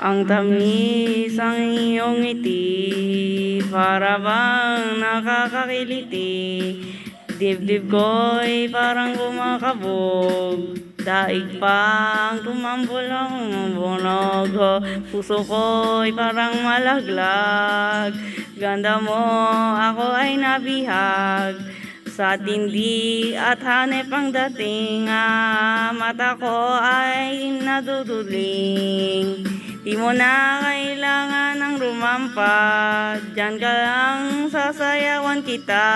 Ang tamis ang iyong ngiti, para bang nakakakiliti. Dibdib ko'y parang kumakabog, daig pang tumambol ang bunog. Puso ko'y parang malaglag, ganda mo ako ay nabihag. Sa tindi at hanep ang dating, mata ko ay naduduling. Di mo na kailangan ng rumampa, diyan ka lang sasayawan kita.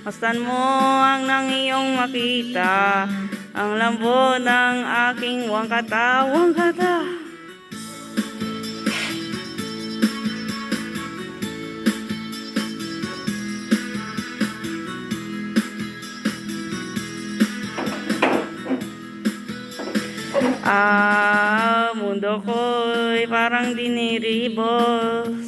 Mastan mo ang nang iyong makita, ang lambot ng aking wangkata, wangkata. Mundo ko'y parang diniribo,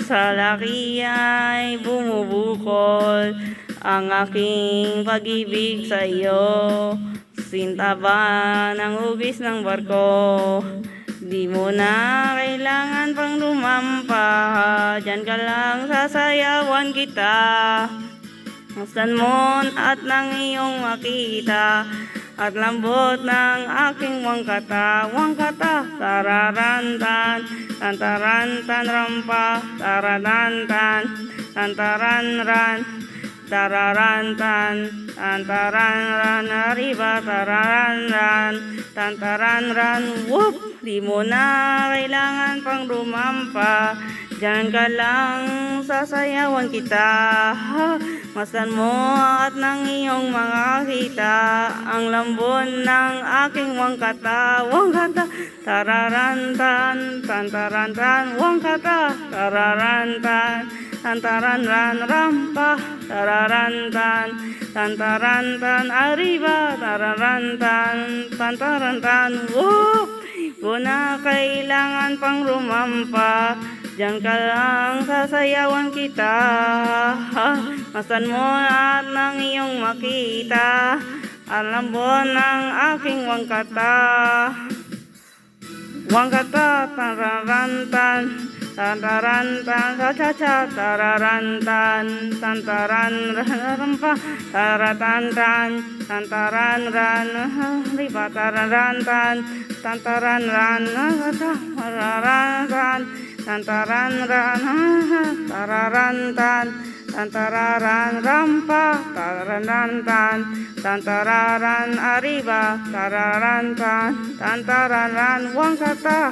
sa laki ay bumubukol ang aking pag-ibig sa iyo. Sinta ba ng hugis ng barko, di mo na kailangan pang lumampa, diyan ka lang sasayawan kita. Mastan mo at nang iyong makita, at lambot ng aking wangkata, wangkata. Tararantan, tantarantan rampa, tararantan, tantaranran, tararantan, tantaranran, arriba, tararanran, tantaranran, whoop! Di mo na kailangan pang rumampa, diyan ka lang sasayawan kita. Mastan mo at nang iyong makakita, ang lambon ng aking wangkata, wangkata. Tararantan, tantarantan, wangkata. Tararantan, tantaranran, rampa. Tararantan, tantarantan, arriba. Tararantan, tantarantan, whoop! Kung na kailangan pang rumampa, diyan ka lang sasayawan kita. Mastan mo at nang iyong makita, ang lambot ng aking wangkata, wangkata. Tararantan, tantarantan, cha-cha-cha. Tararantan, tantaranran, rampa. Taratantan, tantaranran, riba. Tararantan, tantaranran, tararantan, tantaranran, tararantan, tantararan, rampa. Tararantan, tantararan, arriba. Tararantan, tantararan, wangkata.